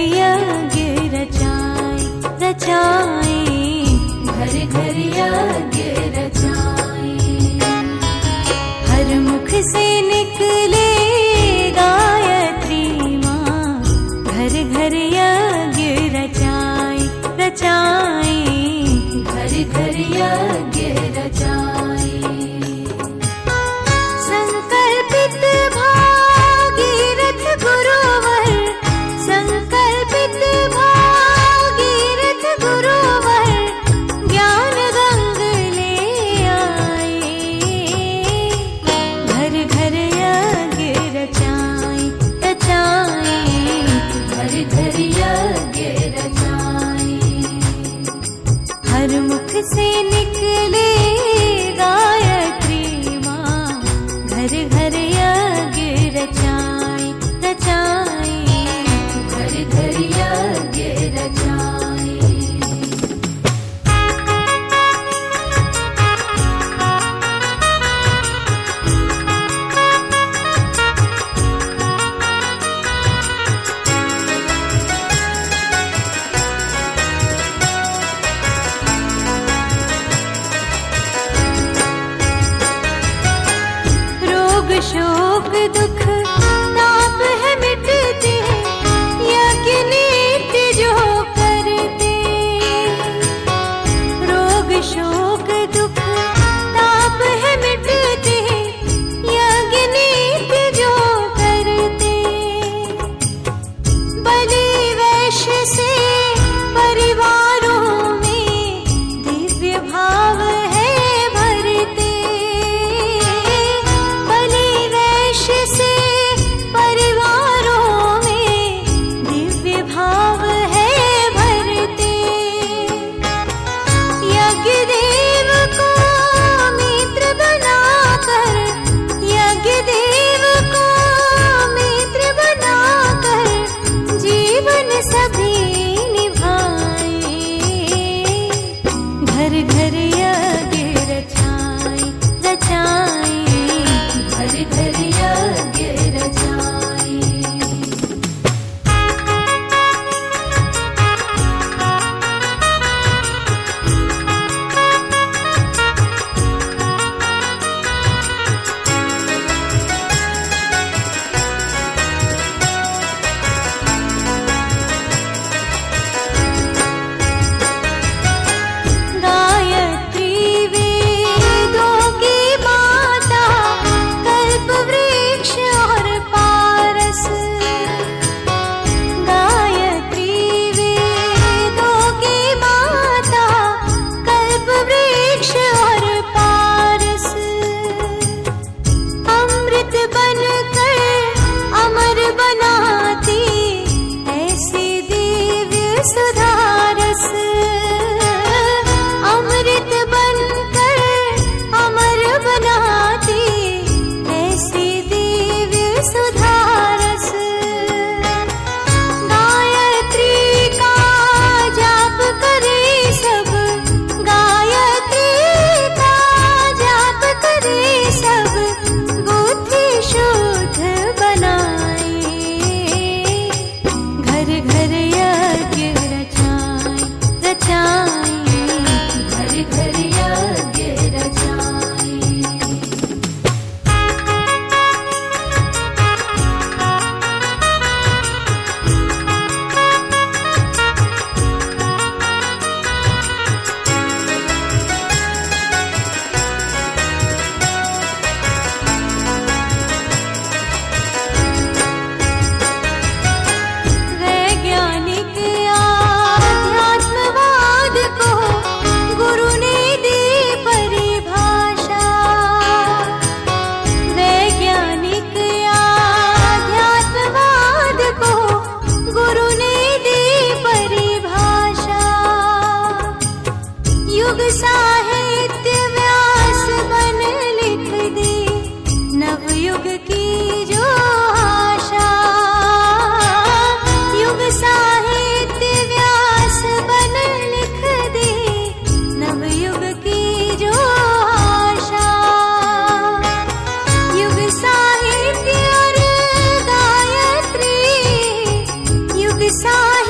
यज्ञ रचाए रचाए, घर घर यज्ञ रचाए। हर मुख से निकले गायत्री माँ, घर घर यज्ञ रचाए रचाए, घर घर यज्ञ रचाए। संकल्पित भागीरथ गुरुवर, संकल्पित भागीरथ गुरुवर, ज्ञान गंग ले आए। घर घर यज्ञ रचाए रचाए, घर घर यज्ञ रचाए। हर मुख से निकले गायत्री माँ, घर घर यज्ञ रचाए रचाए, घर घर यज्ञ रचाए। रोग शोक दुख ताप है मिटते, यज्ञ नित्य जो करते। रोग शोक दुख ताप है मिटते, यज्ञ नित्य जो करते। बलि वैश्य से परिवारों में दिव्य भाव है भरते। बलि वैश्य से परिवारों में दिव्य भाव है भरते। यज्ञ देव को मित्र बनाकर, यज्ञ देव को मित्र बनाकर, जीवन सभी निभाए। घर घर यज्ञ रचाए रचाए, घर घर यज्ञ रचाए। गायत्री वेदों की माता, कल्प वृक्ष और पारस। गायत्री वेदों की माता, कल्प वृक्ष और पारस। अमृत बनकर अमर बनाती, ऐसी दिव्य सुधारस। अमृत बनकर अमर बनाती, ऐसी दिव्य सुधारस। गायत्री का जाप करे सब, गायत्री का जाप करे सब, बुद्धि शुद्ध बनाए। घर घर यज्ञ रचाए रचाए, घर घर यज्ञ रचाए। वैज्ञानिक आध्यात्मवाद को गुरु ने दी परिभाषा। वैज्ञानिक आध्यात्मवाद को गुरु ने दी परिभाषा। युग साहित्य व्यास बन लिख दी, नवयुग की जो आशा। युग साहित्य व्यास बन लिख दी, नवयुग की जो आशा। युग साहित्य और गायत्री, युग साहित्य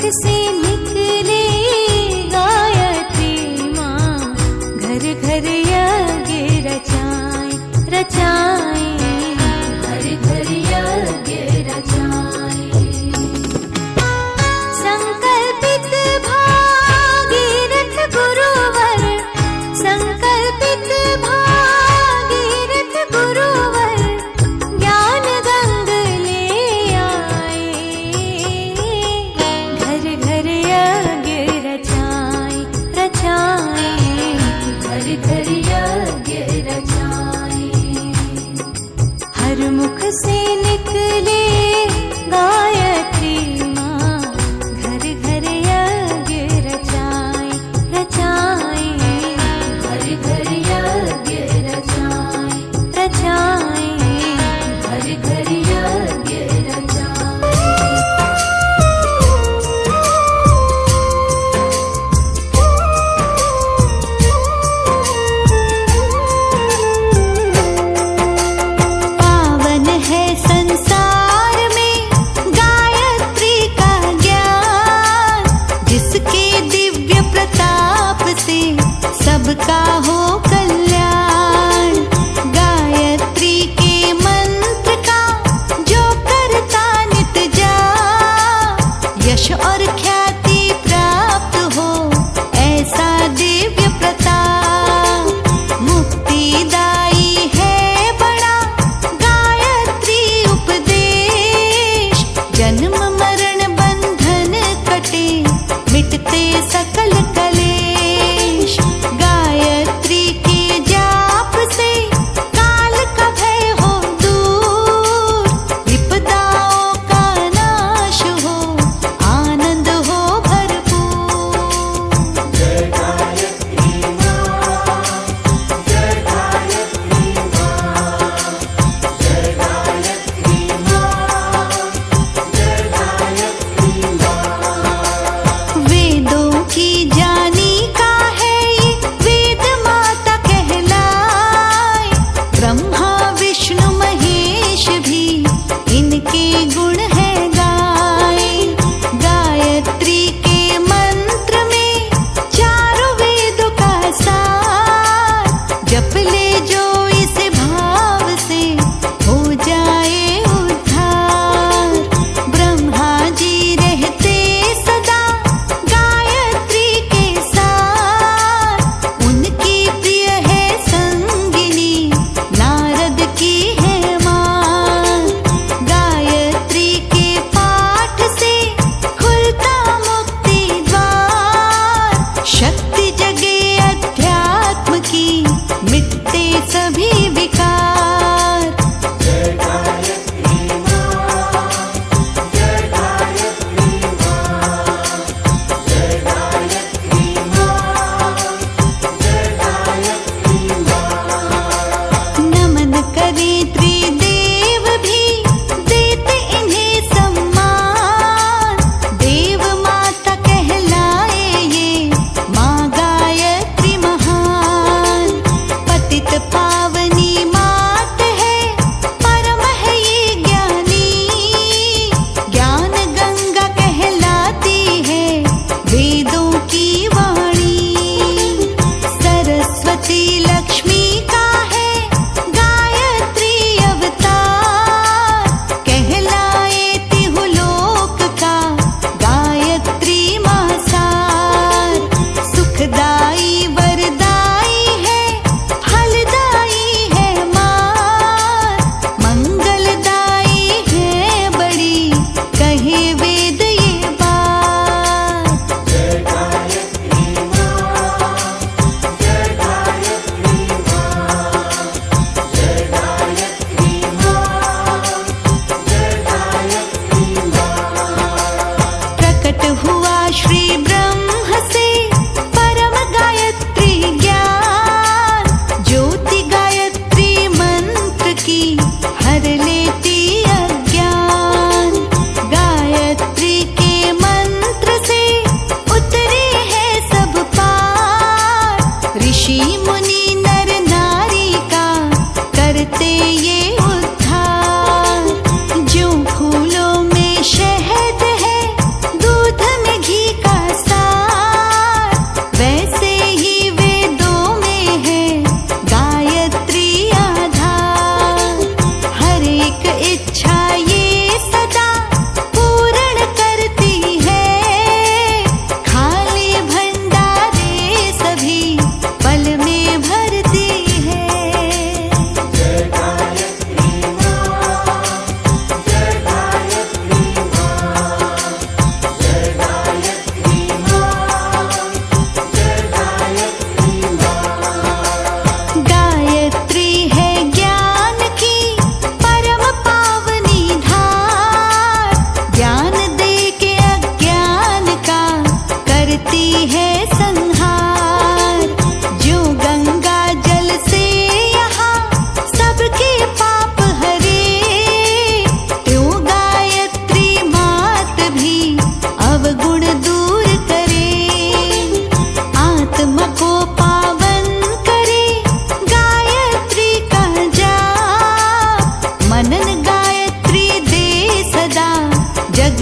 से निकले गायत्री माँ, घर घर यज्ञ रचाएं रचाएं। घर घर यज्ञ रचाएं। संकल्पित भागीरथ गुरुवर, संकल्पित भागीरथ गुरुवर, ज्ञान गंग ले आए। घर घर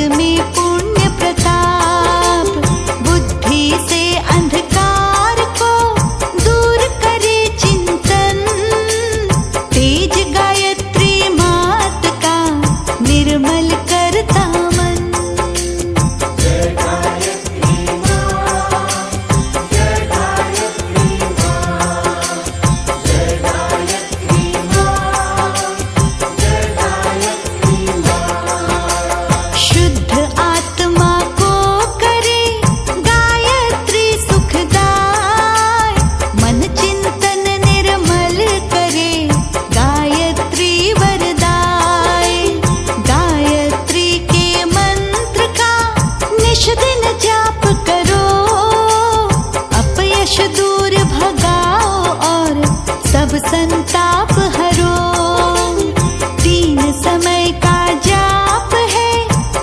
में पुण्य प्रताप, बुद्धि से अंधकार को दूर करे चिंतन। तेज गायत्री मात का निर्मल करता मन। शुद्ध आत्मा को करे गायत्री सुखदाय, मन चिंतन निर्मल करे गायत्री वरदाय। गायत्री के मंत्र का निश दिन जाप करो, अपयश दूर भगाओ और सब संताप हरो। 3 समय का जाप है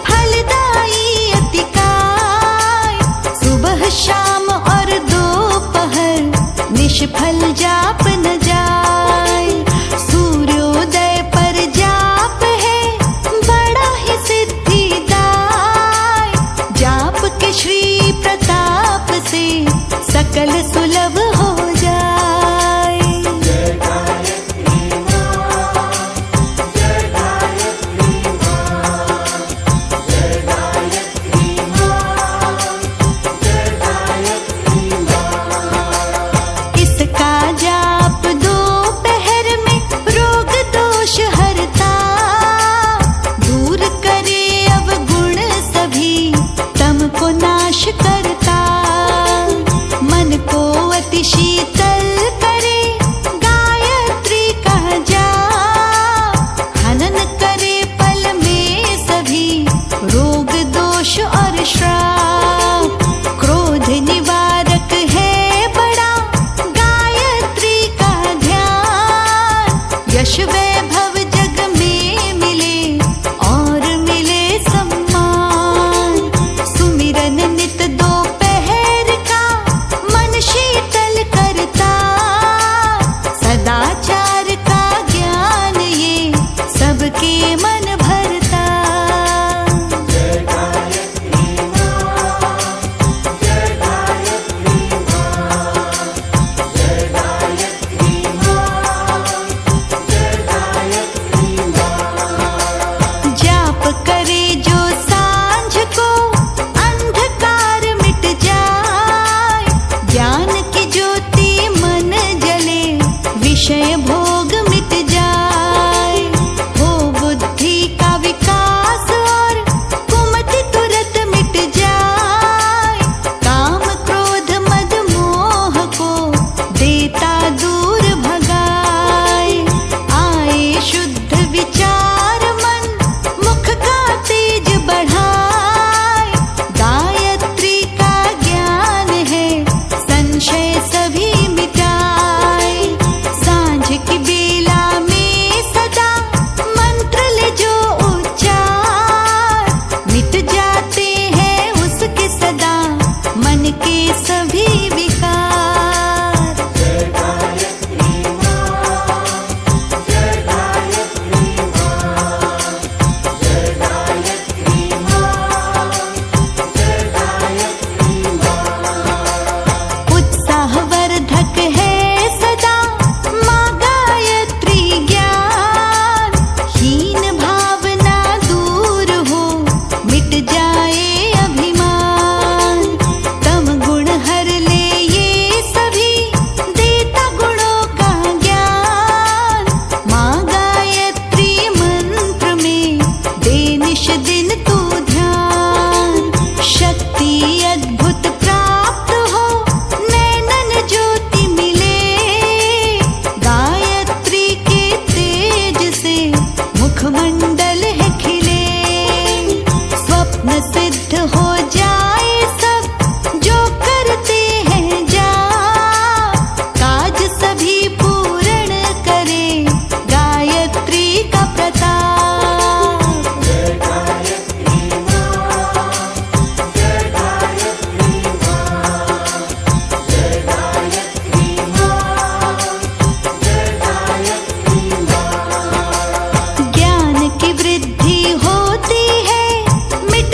फलदायी अतिकाय, सुबह शाम और दोपहर निष्फल जाप न जाए। सूर्योदय पर जाप है बड़ा ही सिद्धिदाय, जाप के श्री प्रताप से सकल सुलभ हो जाए। इसका जाप दोपहर में रोग दोष हरता, दूर करे अवगुण सभी तम को नाश करता। मन को अति शीतल करे गायत्री का जाप, हनन करे पल में सभी रोग दोष और श्राप। क्रोध निवारक है बड़ा गायत्री का ध्यान, यश वैभव जग में मिले और मिले सम्मान। सुमिरन नित दोपहर का मन शीतल करता, सदाचार का ज्ञान ये सबके मन भरता। जाप करे जो सांझ को अंधकार मिट जाए, ज्ञान की ज्योति मन जले विषय भोग मिट जाए। हो बुद्धि का विकास और कुमति तुरंत मिट जाए, काम क्रोध मद मोह को देता दूर भगाए। आए शुद्ध विचार मन मुख का तेज बढ़ाए, गायत्री का ज्ञान है संशय सभी मिटाए। सांझ की बेला में सदा मंत्र ले जो उच्चार, मिट जाते हैं उसके सदा मन के सभी विकार। उत्साहवर्धक है सदा माँ गायत्री ज्ञान, हीन भावना दूर हो मिट जाए अभिमान। तम गुण हर ले ये सभी देता गुणों का ज्ञान, माँ गायत्री मंत्र में दे निश दिन तू ध्यान। शक्ति अद्भुत प्राप्त हो नैनन ज्योति मिले, गायत्री के तेज से मुखमंडल है खिले। स्वप्न सिद्ध हो जाए सब जो करते हैं जाप, काज सभी पूर्ण करे गायत्री का प्रताप। ज्ञान की वृद्धि होती है मिट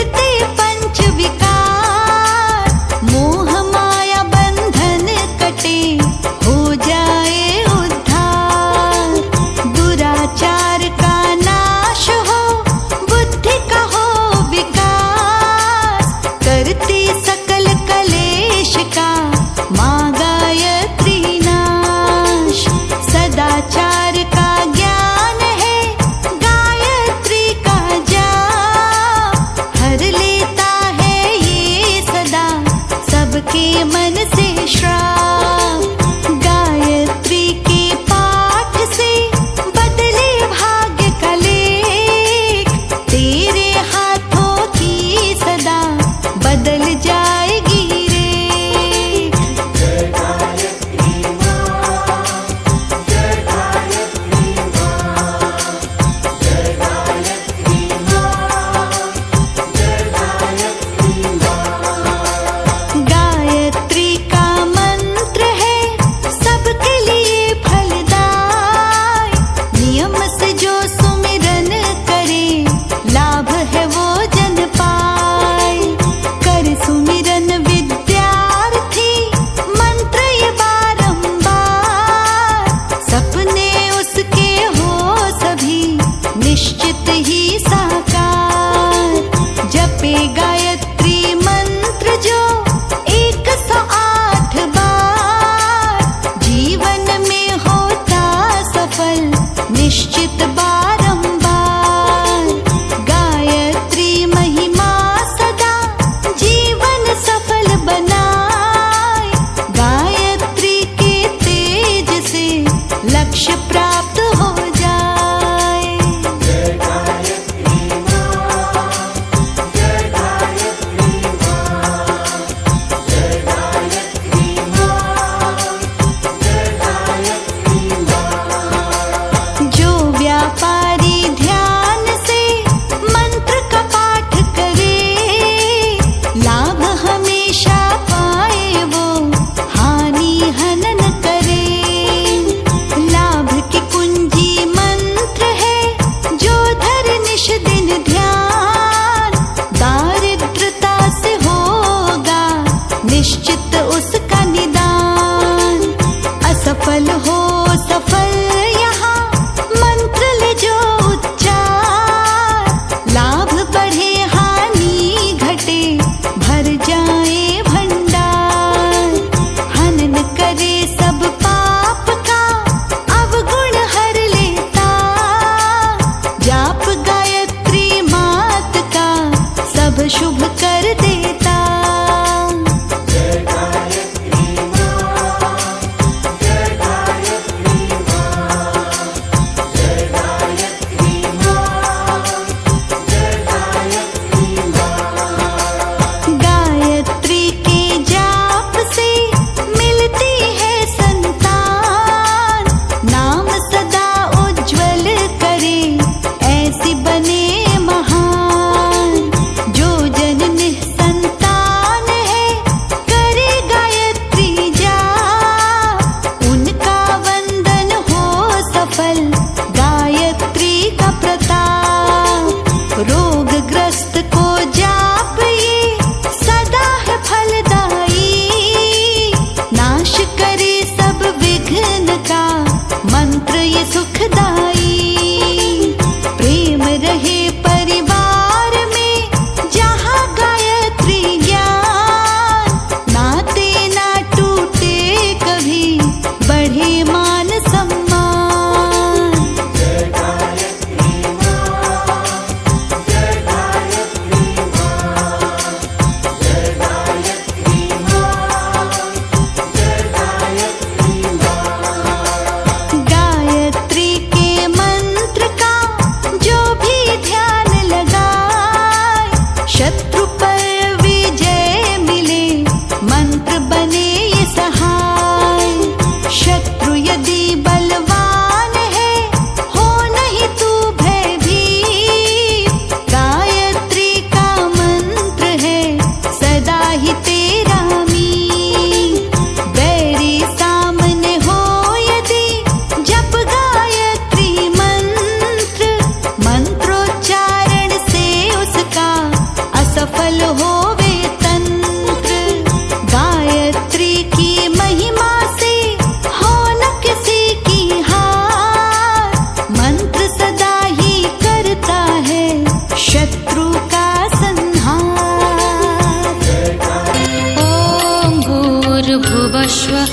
भूर्भुवस्वः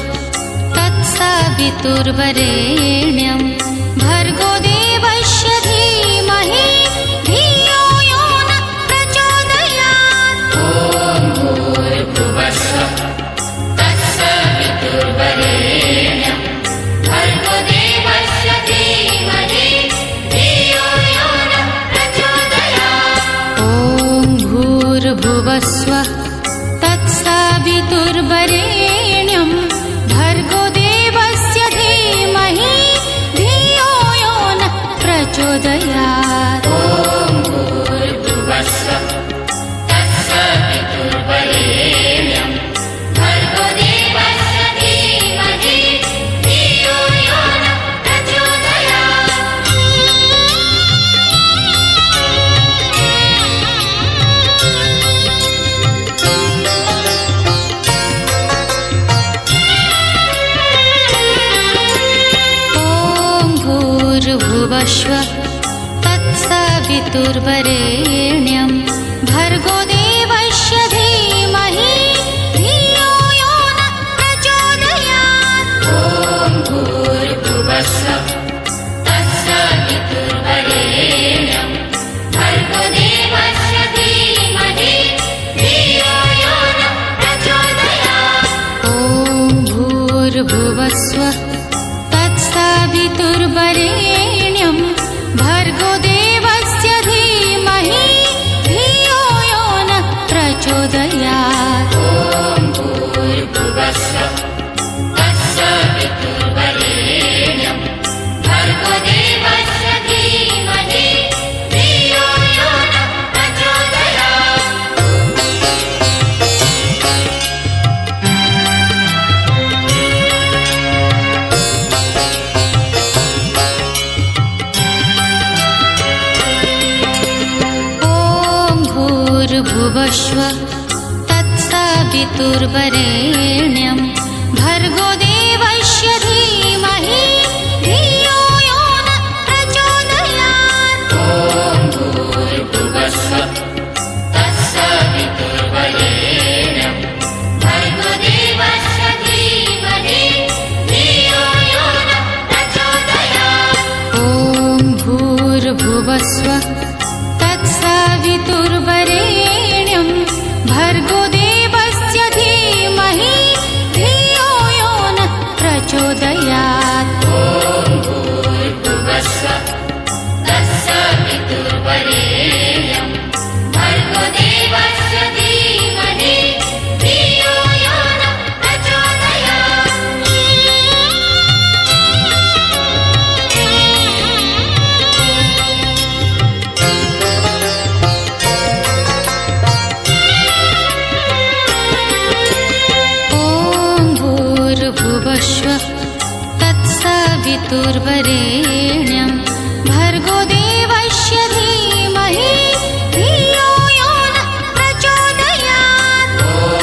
तत्सवितुर्वरेण्यं भर्गो देवस्य धीमहि धियो यो नः प्रचोदयात्। ॐ भूर्भुवस्वः तत्सवितुर्वरेण्यं भर्गो देवस्य धीमहि धियो यो नः प्रचोदयात्। ॐ भूर्भुवस्वः तत्सवितुर्वरेण्यं भर्गो देवस्य धीमहि धियो यो नः प्रचोदयात्। ॐ भूर्भुवस्वः तत्सवितुर्वरेण्यं भर्गो देवस्य धीमहि धियो यो नः प्रचोदयात्। ॐ भूर्भुवस्वः तत्सवितुर्वरेण्यं भर्गो देवस्य धीमहि धियो यो नः प्रचोदयात्। ॐ भूर्भुवस्वः तत्सवितुर्वरेण्यं भर्गो देवस्य धीमहि धियो यो नः प्रचोदयात्। ॐ भूर्भुवस्वः तत्सवितुर्वरेण्यं भर्गो देवस्य धीमहि धियो यो नः प्रचोदयात्। ॐ भूर्भुवस्वः तत्सवितुर्वरेण्यं भर्गो देवस्य धीमहि धियो यो नः प्रचोदयात्। ॐ भूर्भुवस्वः तत्सवितुर्वरेण्यं भर्गो